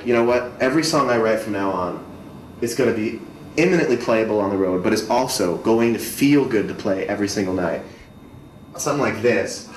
you know what, every song I write from now on is going to be imminently playable on the road, but it's also going to feel good to play every single night. Something like this.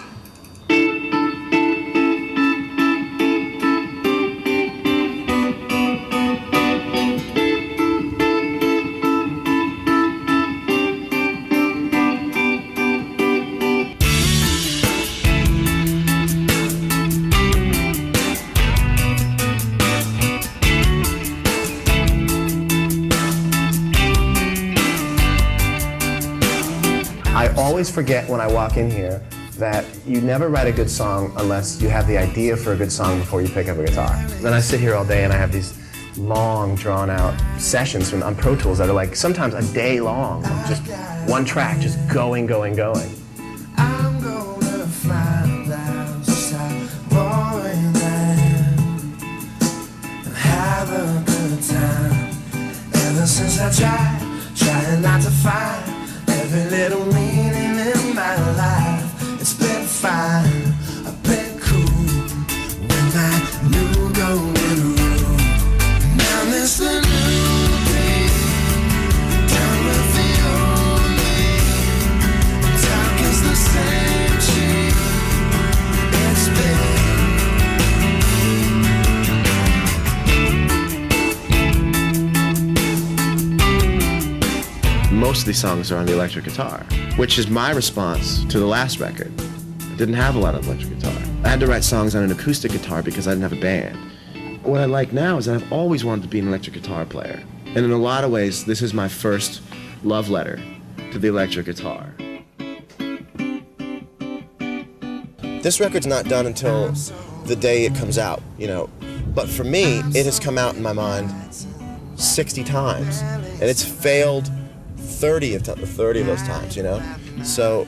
I always forget when I walk in here that you never write a good song unless you have the idea for a good song before you pick up a guitar. Then I sit here all day and I have these long, drawn-out sessions on Pro Tools that are like sometimes a day long, just one track, just going, going, going. I'm gonna find out some boring land and have a good time. Ever since I trying not to find every little meaning in my life. It's been fine, I've been cool with my new golden rule. Now this the new day, done with the old me. Talk is the same shit, it's been. Most of these songs are on the electric guitar, which is my response to the last record. I didn't have a lot of electric guitar. I had to write songs on an acoustic guitar because I didn't have a band. What I like now is that I've always wanted to be an electric guitar player. And in a lot of ways, this is my first love letter to the electric guitar. This record's not done until the day it comes out, you know. But for me, it has come out in my mind 60 times. And it's failed 30 of those times, you know? So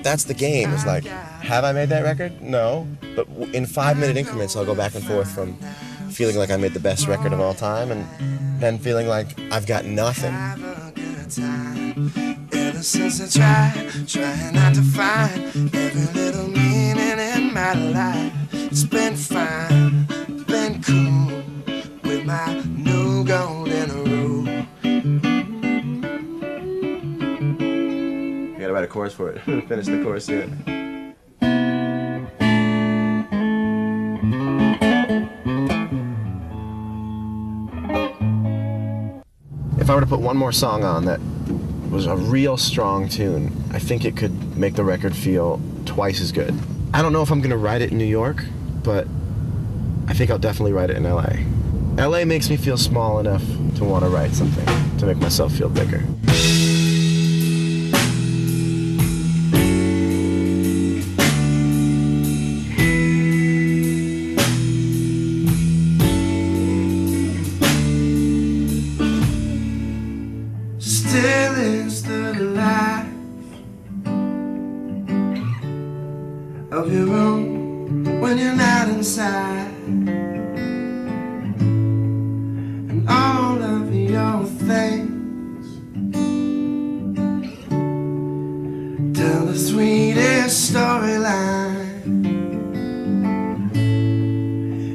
that's the game. It's like, have I made that record? No. But in 5-minute increments, I'll go back and forth from feeling like I made the best record of all time and then feeling like I've got nothing. Ever since I trying not to find every little meaning in my life. It's been fine, been cool with my new golden rule. I gotta write a chorus for it. Finish the chorus yet. If I were to put one more song on that was a real strong tune, I think it could make the record feel twice as good. I don't know if I'm gonna write it in New York, but I think I'll definitely write it in LA. LA makes me feel small enough to want to write something, to make myself feel bigger. Still is the life of your room when you're not inside, and all of your things tell the sweetest storyline.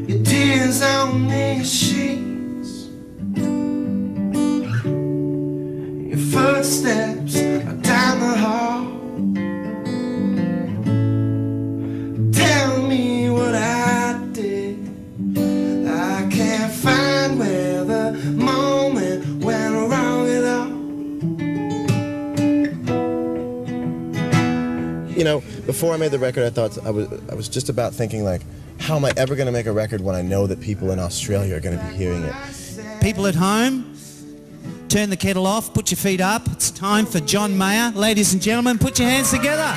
Your tears on these sheets, your footsteps are down the hall. Tell me what I did. I can't find where the moment went wrong at all. You know, before I made the record, I thought I was just about thinking like, how am I ever going to make a record when I know that people in Australia are going to be hearing it? People at home, turn the kettle off, put your feet up. It's time for John Mayer. Ladies and gentlemen, put your hands together.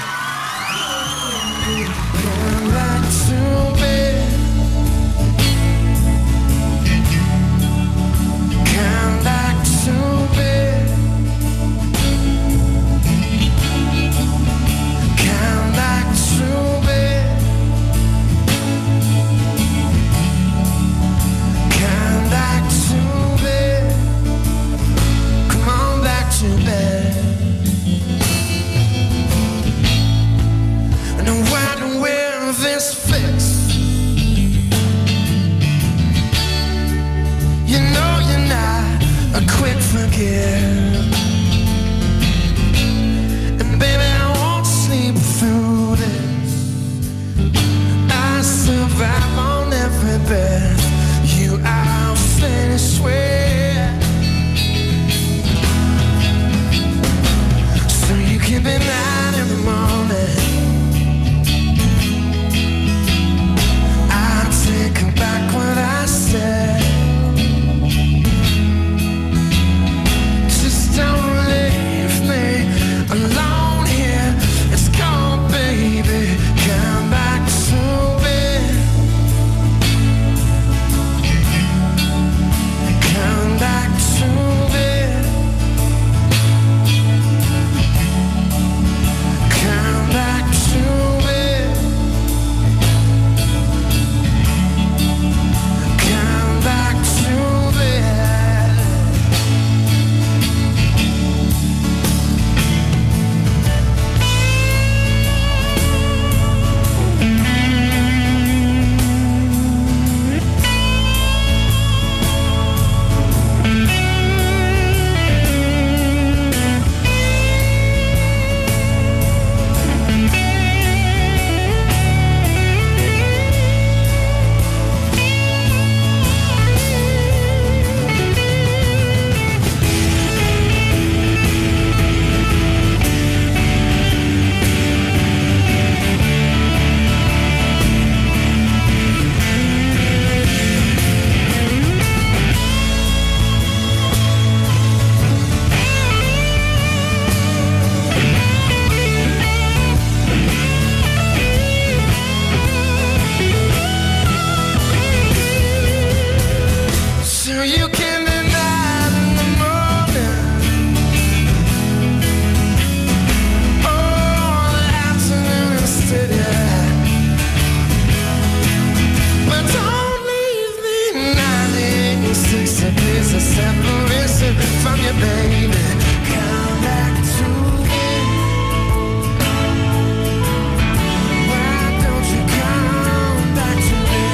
Come back to bed. Come back to bed. Come back to bed. Come back to bed. Come on back to bed. And why don't again. And baby, I won't sleep through this. I survive on every breath. You, I'll finish with. So you can be mine in the morning. I'll take back what I said. Just don't leave me alone here. It's gone, baby. Come back to me. Come back to me. Come back to me. Come back to me. So you can deny in the morning. Oh, the afternoon instead, yeah. But don't leave me 96 degrees of separation from your baby. Come back to me. Why don't you come back to me?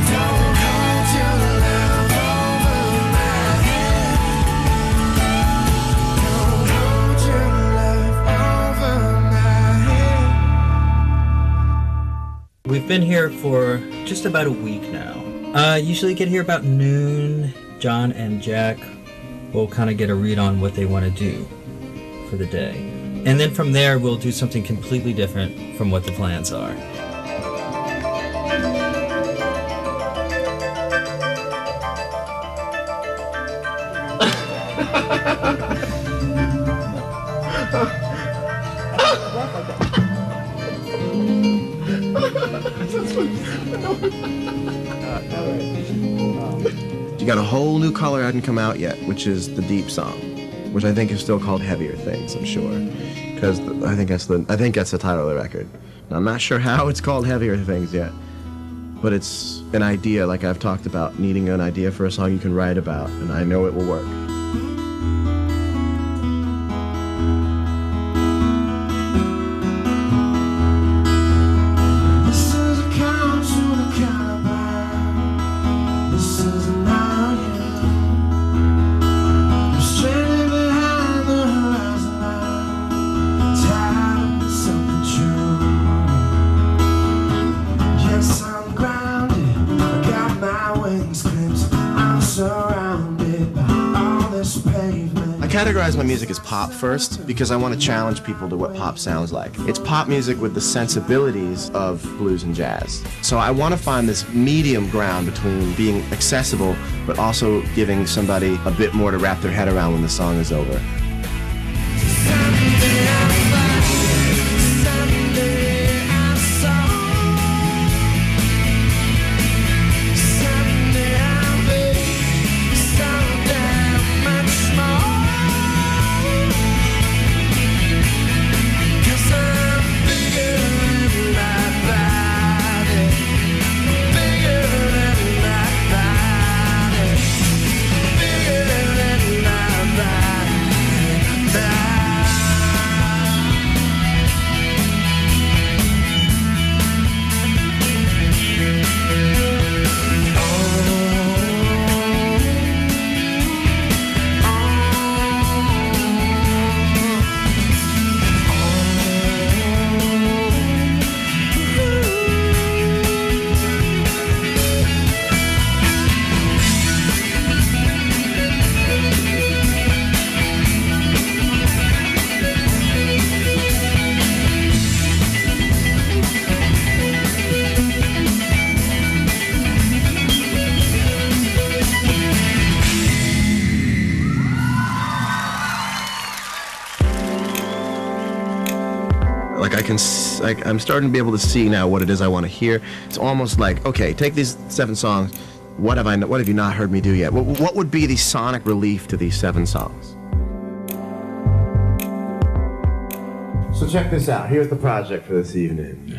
Don't hold your love over my head. Don't hold your love over my head. We've been here for just about a week now. Usually get here about noon. John and Jack will kind of get a read on what they want to do for the day. And then from there, we'll do something completely different from what the plans are. You got a whole new color hadn't come out yet, which is the deep song, which I think is still called Heavier Things, I'm sure, because I think that's the title of the record. Now, I'm not sure how it's called Heavier Things yet, but it's an idea, like I've talked about, needing an idea for a song you can write about, and I know it will work. This is a count to the caliber. This is an iron. I'm stranded behind the horizon line, tied to something true. Yes, I'm grounded. I got my wings clipped. I'm surrounded by all this pavement. I categorize my music as pop first because I want to challenge people to what pop sounds like. It's pop music with the sensibilities of blues and jazz. So I want to find this medium ground between being accessible but also giving somebody a bit more to wrap their head around when the song is over. Bigger than my body. I'm starting to be able to see now what it is I want to hear. It's almost like, okay, take these 7 songs. What have you not heard me do yet? What would be the sonic relief to these 7 songs? So check this out. Here's the project for this evening.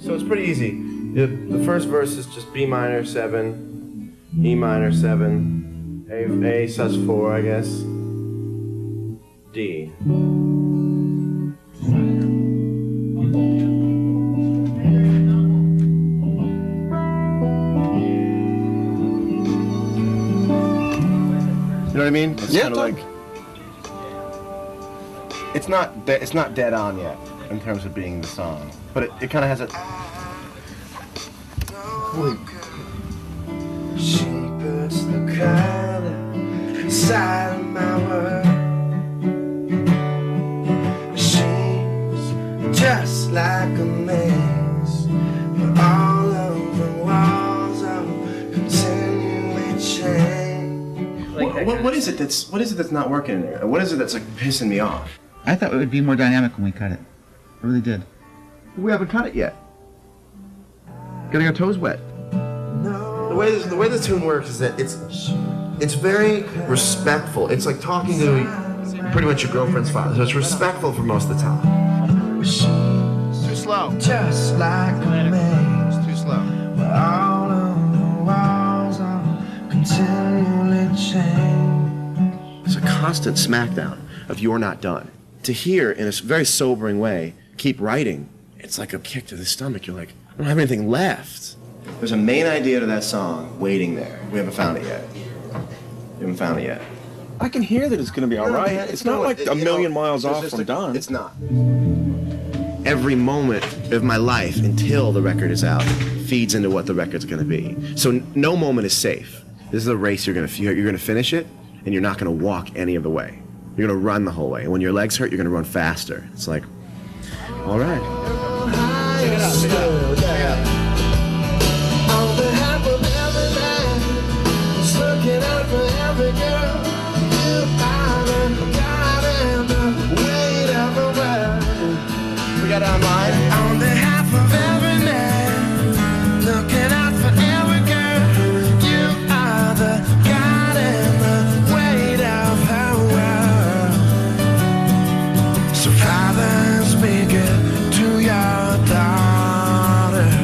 So it's pretty easy. The first verse is just B minor 7, E minor 7, A sus4, I guess, D. You know what I mean? It's kind of like it's not dead on yet in terms of being the song, but it kind of has a. She puts the color inside of my world. She's just like a maze, but all of the walls are continually changed. What is it that's not working? What is it that's like pissing me off? I thought it would be more dynamic when we cut it. I really did. We haven't cut it yet. Getting our toes wet. The way the tune works is that it's very respectful. It's like talking to pretty much your girlfriend's father. So it's respectful for most of the time. Too slow. Just like a maze, It's too slow. but all of the walls are continually changed. It's a constant smackdown of "you're not done." To hear in a very sobering way, keep writing. It's like a kick to the stomach. You're like, I don't have anything left. There's a main idea to that song waiting there. We haven't found it yet. I can hear that it's going to be all right. It's not like a million miles off from done. It's not. Every moment of my life until the record is out feeds into what the record's going to be. So no moment is safe. This is a race you're going to finish it, and you're not going to walk any of the way. You're going to run the whole way. And when your legs hurt, you're going to run faster. It's like, all right. Check it out. On behalf of every man who's looking out for every girl, you are the God and the weight of the world. We got it online. On behalf of every man looking out for every girl, you are the God and the weight of her world. So fathers, be good to your daughters.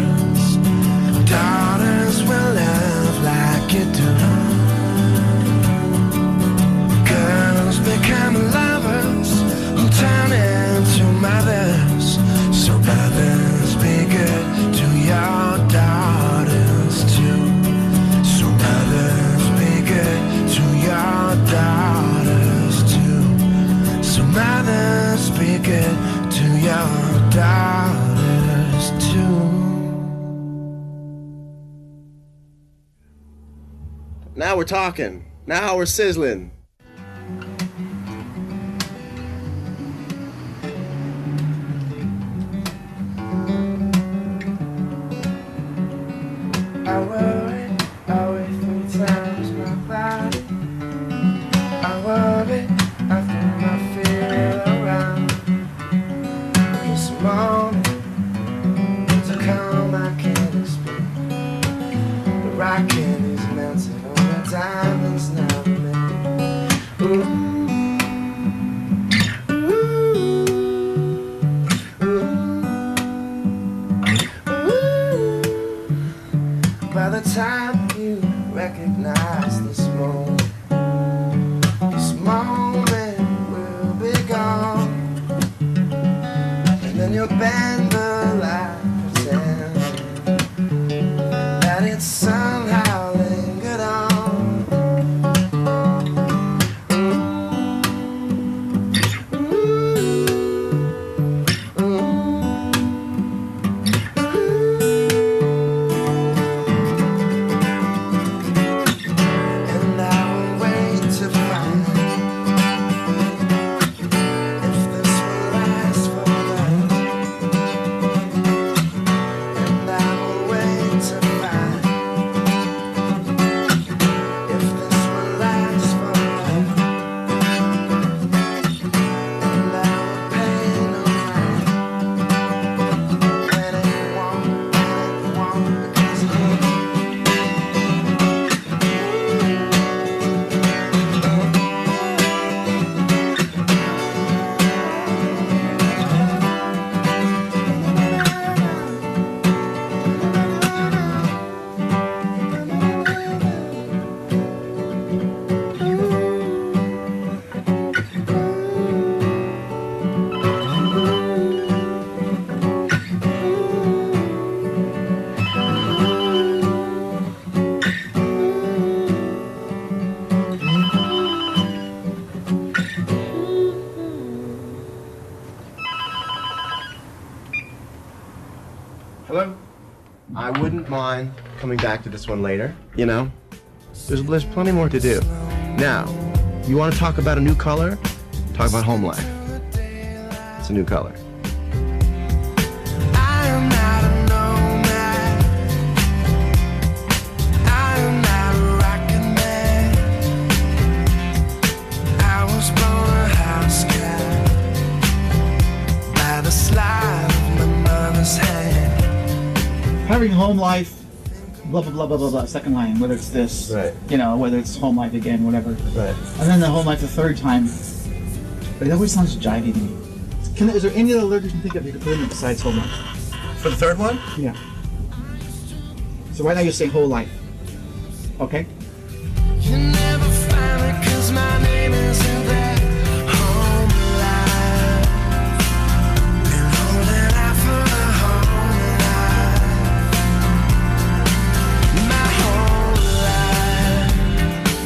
Daughters will love like you do. Girls become lovers who turn into mothers. So mothers, be good to your daughters too. So mothers, be good to your daughters too. So mothers, be good to your daughters too. Now we're talking. Now we're sizzling. I worry 3 times my body. I worry, I throw my fear around. This moment to come, I can't explain. The rocket is melted on the diamonds now made. Ooh. By the time you recognize this moment will be gone. And then you'll bend the light, pretend that it somehow lingered on. And I will wait to find if this will last forever. Hello? I wouldn't mind coming back to this one later, you know? There's plenty more to do. Now, you want to talk about a new color? Talk about Home Life. It's a new color. I am not a nomad. I am not a rocket man. I was born a house cat by the slide of my mother's hand. Having home life, blah, blah, blah, blah, blah, blah, second line, whether it's this, Right. you know, whether it's home life again, whatever. Right. And then the home life the third time. But it always sounds jivey to me. Is there any other lyrics you can think of you could put in besides whole life? For the third one? Yeah. So right now you're saying whole life. Okay? You never find it 'cause my name isn't that home life. And holding out for the home life. My whole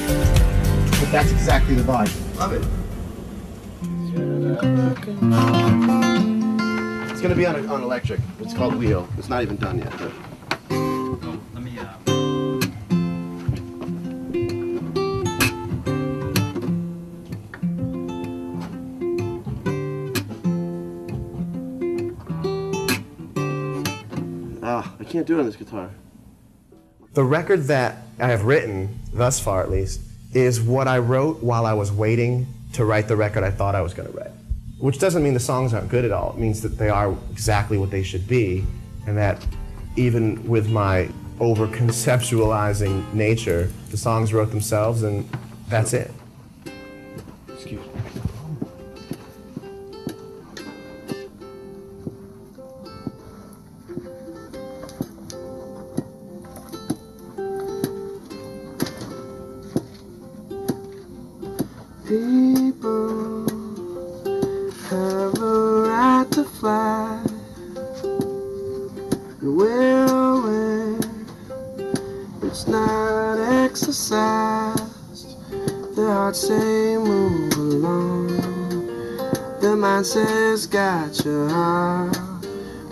life. But that's exactly the vibe. Love it. It's gonna be on electric. It's called Wheel. It's not even done yet. But... Let me, I can't do it on this guitar. The record that I have written, thus far at least, is what I wrote while I was waiting to write the record I thought I was going to write. Which doesn't mean the songs aren't good at all. It means that they are exactly what they should be, and that even with my over-conceptualizing nature, the songs wrote themselves, and that's it. Excuse me. People have a right to fly. You will when it's not exercised. The heart say move along. The mind says got your heart.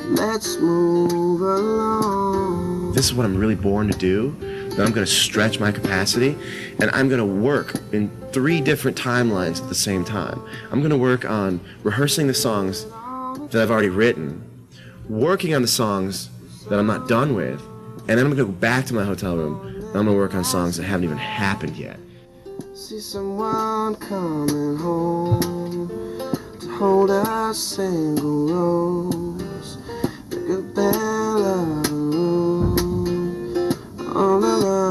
Let's move along. This is what I'm really born to do. That I'm going to stretch my capacity, and I'm going to work in 3 different timelines at the same time. I'm going to work on rehearsing the songs that I've already written, working on the songs that I'm not done with, and then I'm going to go back to my hotel room, and I'm going to work on songs that haven't even happened yet. See someone coming home to hold a single rose, like a bell of the room, all alone.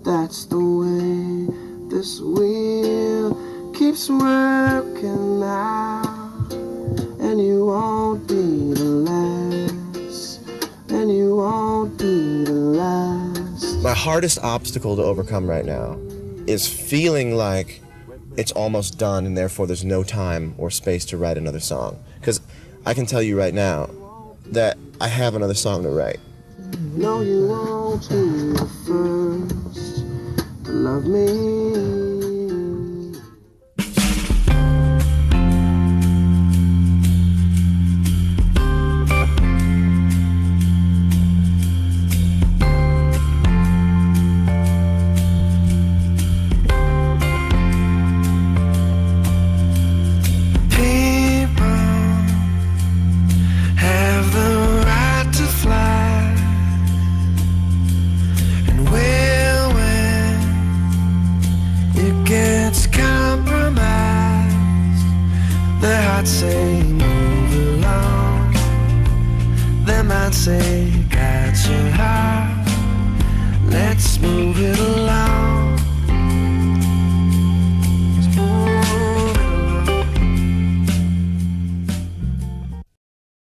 That's the way this wheel keeps working out, and you won't be the last, and you won't be the last. My hardest obstacle to overcome right now is feeling like it's almost done and therefore there's no time or space to write another song. Because I can tell you right now that I have another song to write. No, you won't be the first to love me. Say move along. They might say got your heart. Let's move it along.